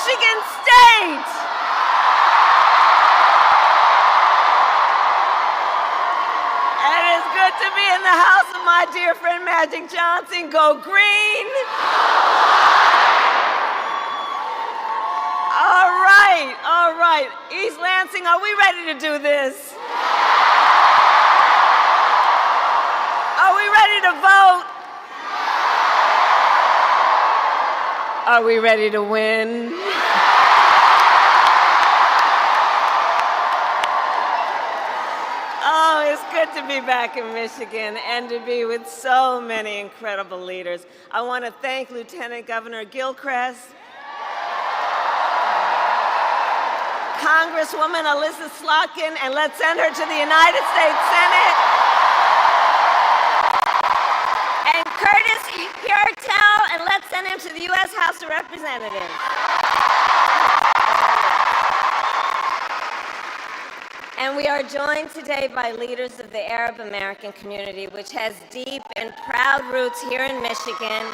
Michigan State. And it's good to be in the house of my dear friend Magic Johnson. Go Green. All right. East Lansing, are we ready to do this? Are we ready to vote? Are we ready to win? Oh, it's good to be back in Michigan and to be with so many incredible leaders. I want to thank Lieutenant Governor Gilchrist, Congresswoman Alyssa Slotkin, and let's send her to the United States Senate. And Curtis Purtell, and let's send him to the U.S. House of Representatives. And we are joined today by leaders of the Arab American community, which has deep and proud roots here in Michigan.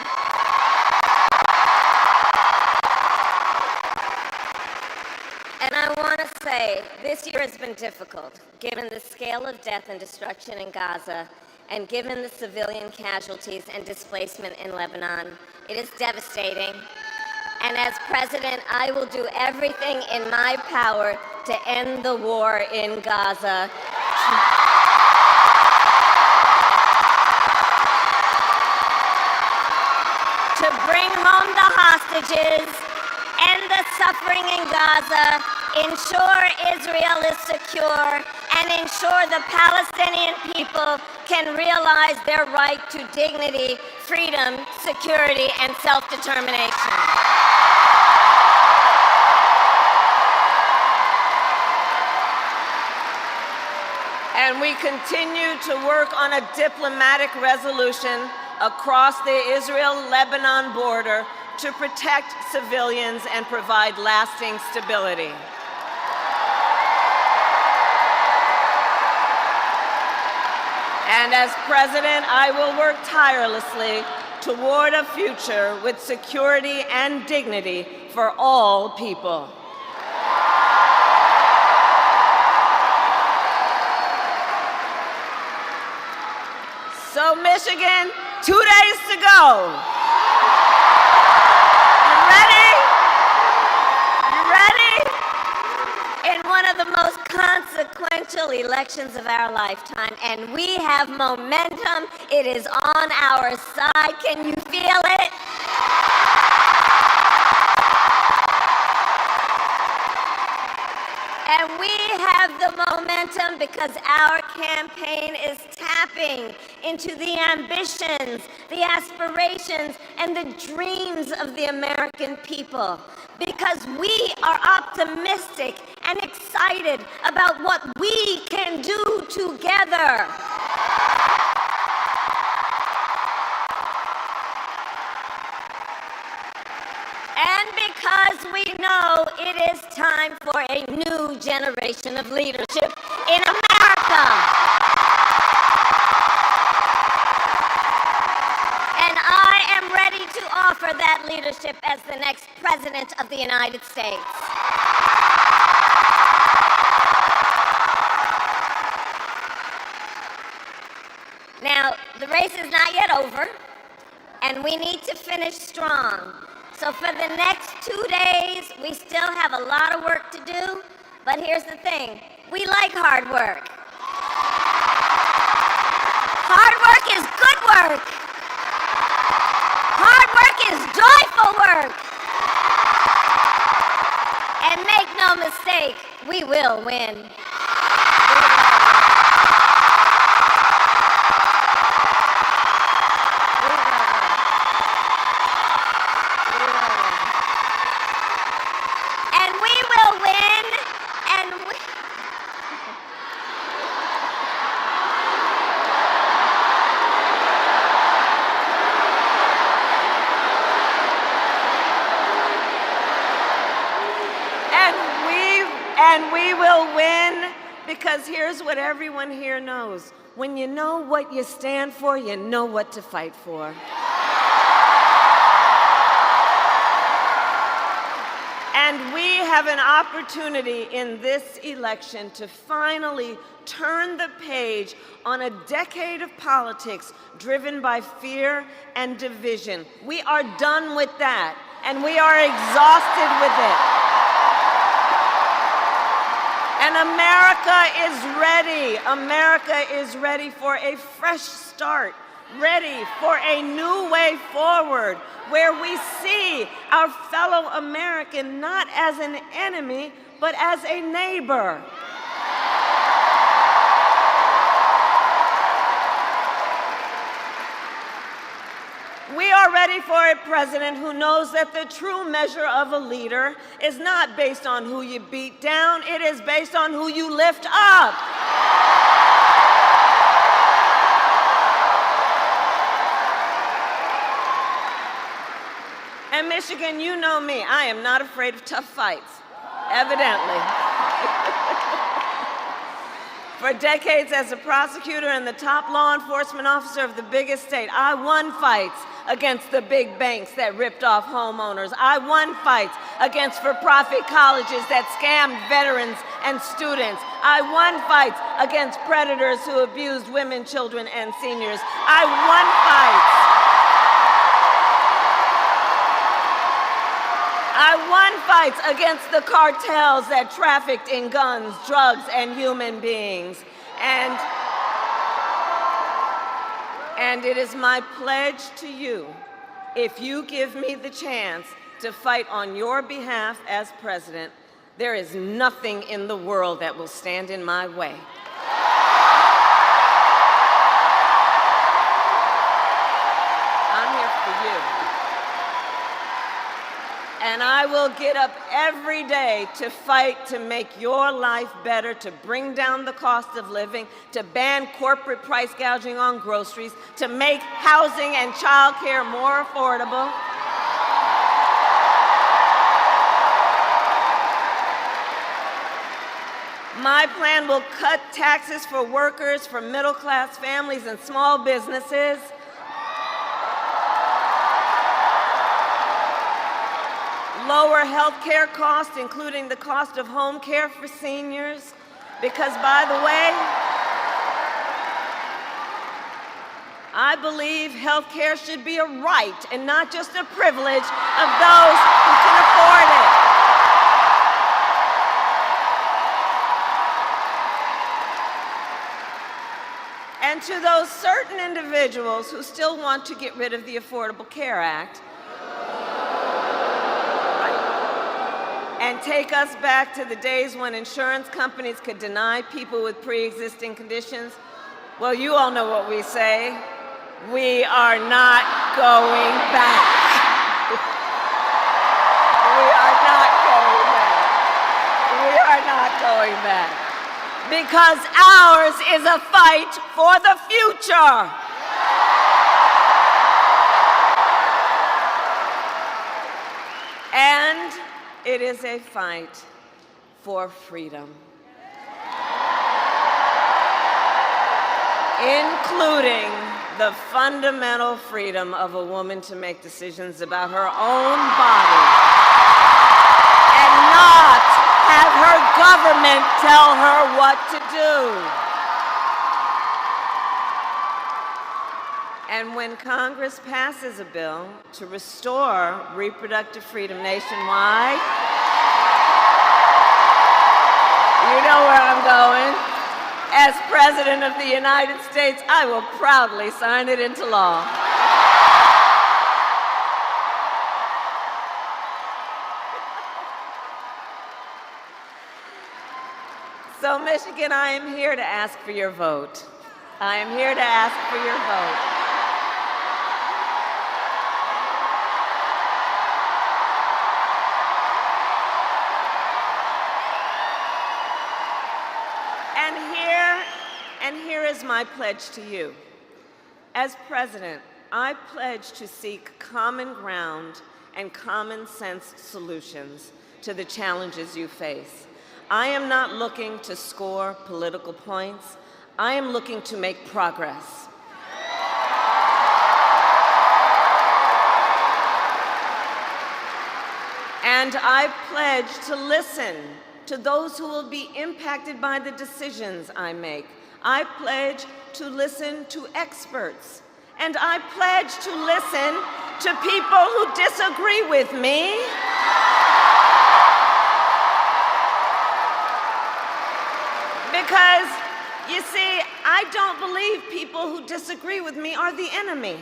And I want to say, this year has been difficult, given the scale of death and destruction in Gaza, and given the civilian casualties and displacement in Lebanon. It is devastating. And as president, I will do everything in my power to end the war in Gaza. To bring home the hostages, end the suffering in Gaza, ensure Israel is secure, and ensure the Palestinian people can realize their right to dignity, freedom, security, and self-determination. And we continue to work on a diplomatic resolution across the Israel-Lebanon border to protect civilians and provide lasting stability. And as president, I will work tirelessly toward a future with security and dignity for all people. So Michigan, 2 days to go. In one of the most consequential elections of our lifetime, and we have momentum. It is on our side. Can you feel it? And we have the momentum because our campaign is tapping into the ambitions, the aspirations, and the dreams of the American people. Because we are optimistic and excited about what we can do together. And because we know it is time for a new generation of leadership in America. And I am ready to offer that leadership as the next president of the United States. Now, the race is not yet over, and we need to finish strong. So for the next 2 days, we still have a lot of work to do, but here's the thing, we like hard work. Hard work is good work. Hard work is joyful work. And make no mistake, we will win. And we will win because here's what everyone here knows. When you know what you stand for, you know what to fight for. And we have an opportunity in this election to finally turn the page on a decade of politics driven by fear and division. We are done with that, and we are exhausted with it. And America is ready. America is ready for a fresh start, ready for a new way forward, where we see our fellow American not as an enemy, but as a neighbor. We are ready for a president who knows that the true measure of a leader is not based on who you beat down, it is based on who you lift up. And Michigan, you know me, I am not afraid of tough fights, evidently. For decades as a prosecutor and the top law enforcement officer of the biggest state, I won fights against the big banks that ripped off homeowners. I won fights against for-profit colleges that scammed veterans and students. I won fights against predators who abused women, children, and seniors. I won fights. I won fights against the cartels that trafficked in guns, drugs, and human beings. And it is my pledge to you, if you give me the chance to fight on your behalf as president, there is nothing in the world that will stand in my way. I'm here for you. And I will get up every day to fight to make your life better, to bring down the cost of living, to ban corporate price gouging on groceries, to make housing and childcare more affordable. My plan will cut taxes for workers, for middle-class families and small businesses. Lower health care costs, including the cost of home care for seniors, because, by the way, I believe health care should be a right and not just a privilege of those who can afford it. And to those certain individuals who still want to get rid of the Affordable Care Act, and take us back to the days when insurance companies could deny people with pre-existing conditions, well, you all know what we say. We are not going back. We are not going back. We are not going back. Because ours is a fight for the future. And it is a fight for freedom, including the fundamental freedom of a woman to make decisions about her own body and not have her government tell her what to do. And when Congress passes a bill to restore reproductive freedom nationwide, you know where I'm going. As President of the United States, I will proudly sign it into law. So, Michigan, I am here to ask for your vote. I am here to ask for your vote. And here is my pledge to you. As president, I pledge to seek common ground and common sense solutions to the challenges you face. I am not looking to score political points. I am looking to make progress. And I pledge to listen to those who will be impacted by the decisions I make. I pledge to listen to experts. And I pledge to listen to people who disagree with me. Because, you see, I don't believe people who disagree with me are the enemy.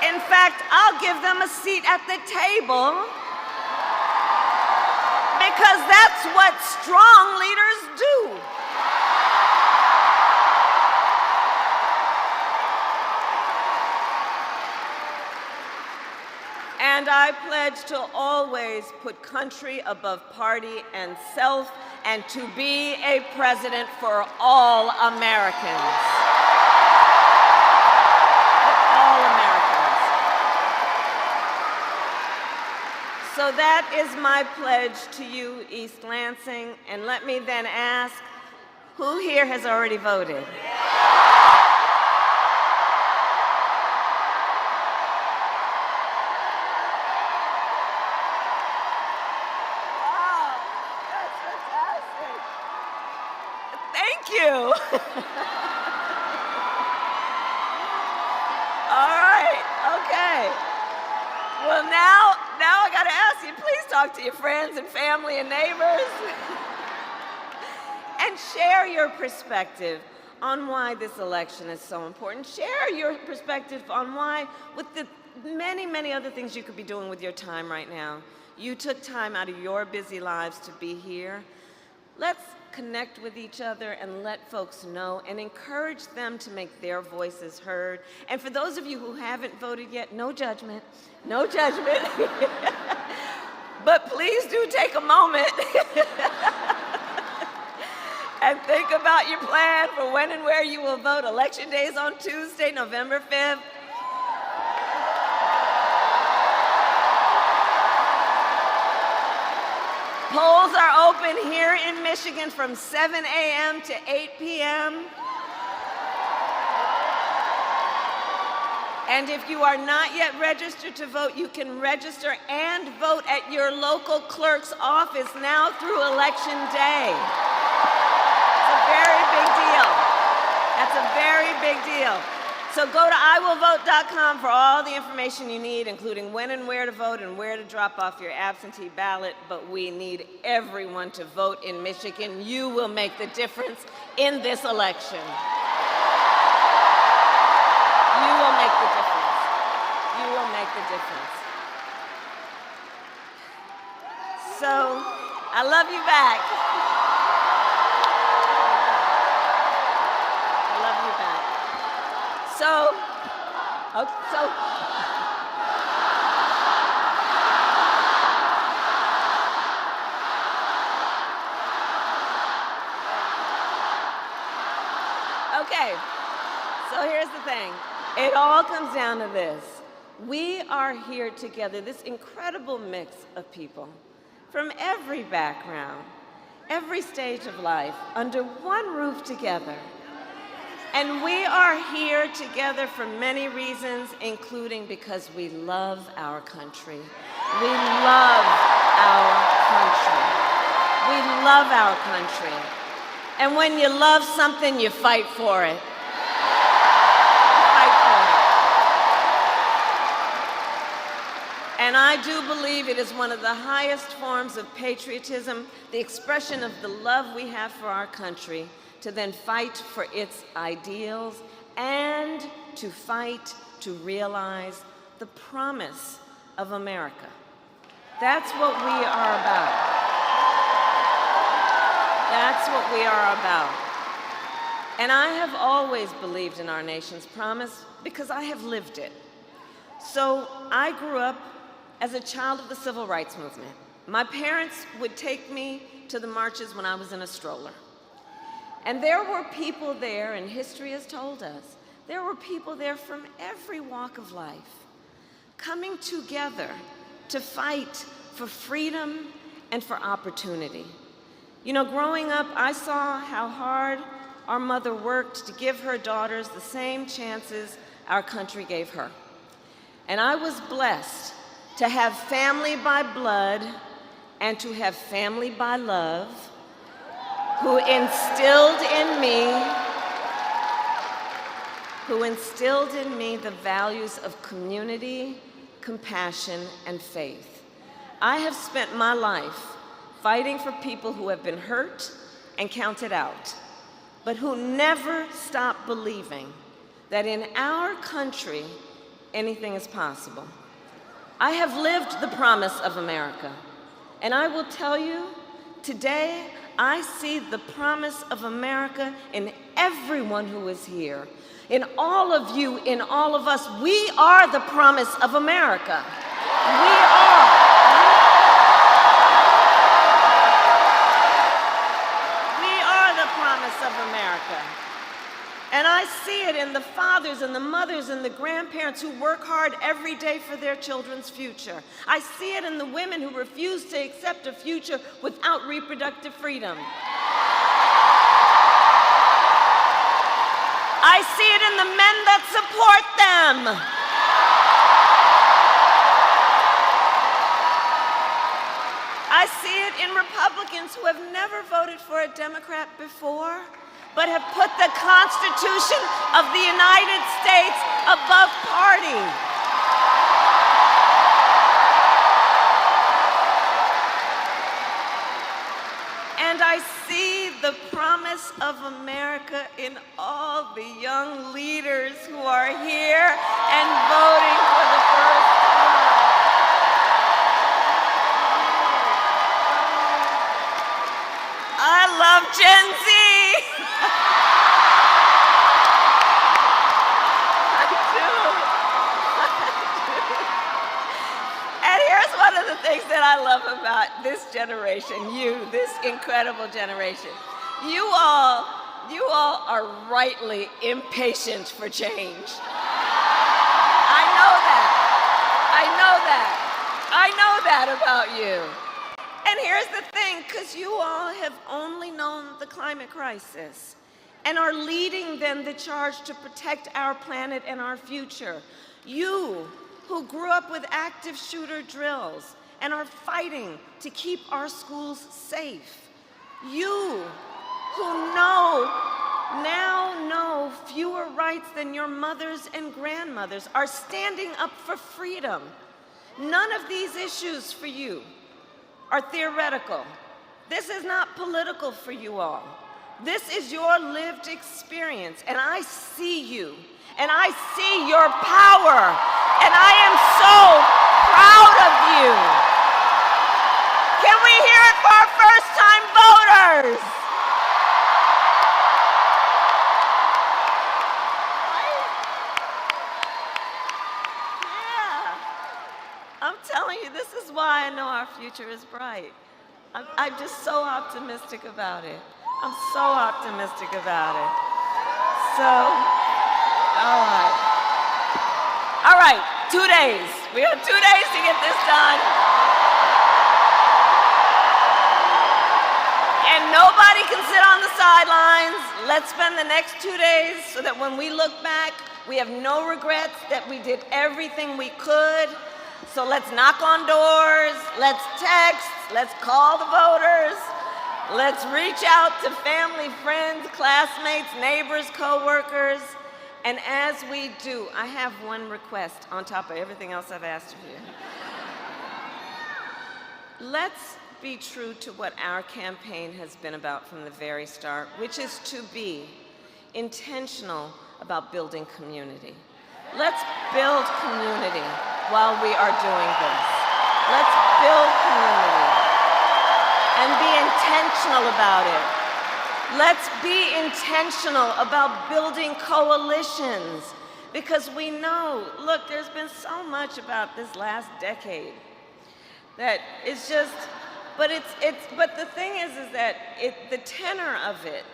In fact, I'll give them a seat at the table because that's what strong leaders do. And I pledge to always put country above party and self, and to be a president for all Americans. For all Americans. So that is my pledge to you, East Lansing. And let me then ask, who here has already voted? Thank you. All right, okay. Well, now I gotta ask you, please talk to your friends and family and neighbors and share your perspective on why this election is so important. Share your perspective on why, with the many, many other things you could be doing with your time right now, you took time out of your busy lives to be here. Let's connect with each other and let folks know and encourage them to make their voices heard. And for those of you who haven't voted yet, no judgment, no judgment. But please do take a moment and think about your plan for when and where you will vote. Election Day is on Tuesday, November 5th. Polls are open here in Michigan from 7 a.m. to 8 p.m. And if you are not yet registered to vote, you can register and vote at your local clerk's office now through Election Day. It's a very big deal. That's a very big deal. So go to iwillvote.com for all the information you need, including when and where to vote and where to drop off your absentee ballot. But we need everyone to vote in Michigan. You will make the difference in this election. You will make the difference. You will make the difference. So, I love you back. I love you back. Okay, so here's the thing. It all comes down to this. We are here together, this incredible mix of people from every background, every stage of life, under one roof together. And we are here together for many reasons, including because we love our country. We love our country. We love our country. And when you love something, you fight for it. Fight for it. And I do believe it is one of the highest forms of patriotism, the expression of the love we have for our country, to then fight for its ideals and to fight to realize the promise of America. That's what we are about. That's what we are about. And I have always believed in our nation's promise because I have lived it. So I grew up as a child of the civil rights movement. My parents would take me to the marches when I was in a stroller. And there were people there, and history has told us, there were people there from every walk of life, coming together to fight for freedom and for opportunity. You know, growing up, I saw how hard our mother worked to give her daughters the same chances our country gave her. And I was blessed to have family by blood and to have family by love who instilled in me the values of community, compassion, and faith. I have spent my life fighting for people who have been hurt and counted out, but who never stop believing that in our country, anything is possible. I have lived the promise of America, and I will tell you, today, I see the promise of America in everyone who is here. In all of you, in all of us, we are the promise of America. We are. We are the promise of America. And I see it in the fathers and the mothers and the grandparents who work hard every day for their children's future. I see it in the women who refuse to accept a future without reproductive freedom. I see it in the men that support them. I see it in Republicans who have never voted for a Democrat before, but have put the Constitution of the United States above party. And I see the promise of America in all the young leaders who are here and voting for the first time. I love Gen Z. I do. And here's one of the things that I love about this generation, this incredible generation. You all are rightly impatient for change. I know that about you. And here's the thing, because you all have only known the climate crisis and are leading then the charge to protect our planet and our future. You who grew up with active shooter drills and are fighting to keep our schools safe. You who now know fewer rights than your mothers and grandmothers are standing up for freedom. None of these issues for you are theoretical. This is not political for you all. This is your lived experience, and I see you, and I see your power, and I am so proud of you. Can we hear it for our first-time voters? I'm telling you, this is why I know our future is bright. I'm just so optimistic about it. I'm so optimistic about it. So, all right, 2 days. We have 2 days to get this done. And nobody can sit on the sidelines. Let's spend the next 2 days so that when we look back, we have no regrets that we did everything we could. So let's knock on doors, let's text, let's call the voters, let's reach out to family, friends, classmates, neighbors, co-workers. And as we do, I have one request on top of everything else I've asked of you. Let's be true to what our campaign has been about from the very start, which is to be intentional about building community. Let's build community while we are doing this. Let's build community and be intentional about it. Let's be intentional about building coalitions, because we know, look, there's been so much about this last decade that it's just, but the thing is that the tenor of it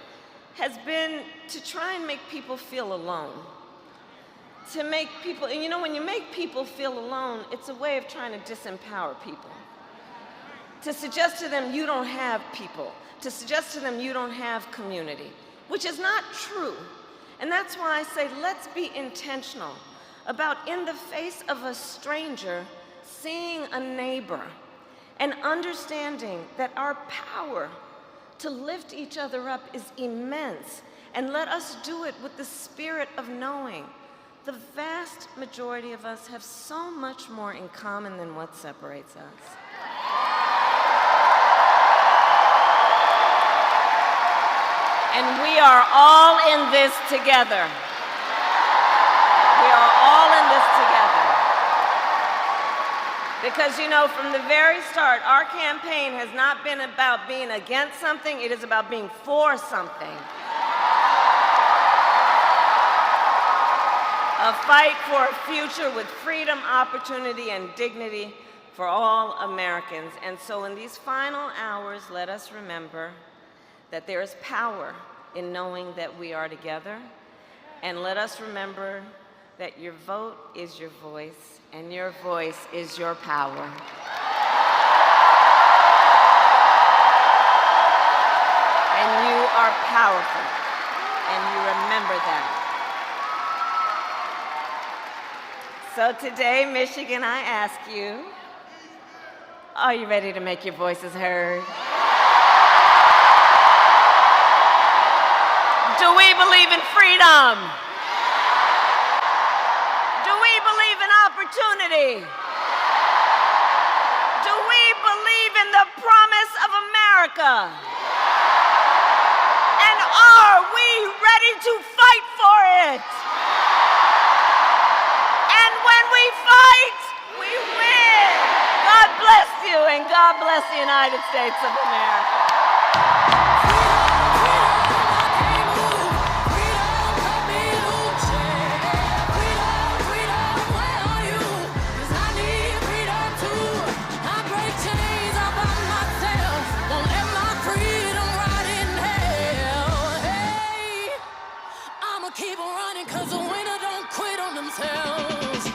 has been to try and make people feel alone. To make people, and you know, when you make people feel alone, it's a way of trying to disempower people. To suggest to them you don't have people. To suggest to them you don't have community, which is not true. And that's why I say let's be intentional about in the face of a stranger, seeing a neighbor and understanding that our power to lift each other up is immense, and let us do it with the spirit of knowing the vast majority of us have so much more in common than what separates us. And we are all in this together. We are all in this together. Because, you know, from the very start, our campaign has not been about being against something, it is about being for something. A fight for a future with freedom, opportunity, and dignity for all Americans. And so in these final hours, let us remember that there is power in knowing that we are together. And let us remember that your vote is your voice, and your voice is your power. And you are powerful, and you remember that. So today, Michigan, I ask you, are you ready to make your voices heard? Do we believe in freedom? Do we believe in opportunity? Do we believe in the promise of America? And are we ready to fight for it? And when we fight, we win. God bless you, and God bless the United States of America. Keep on running, 'cause the winner don't quit on themselves.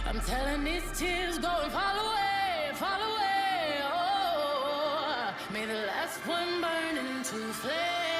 I'm telling these tears go and fall away, oh, may the last one burn into flame.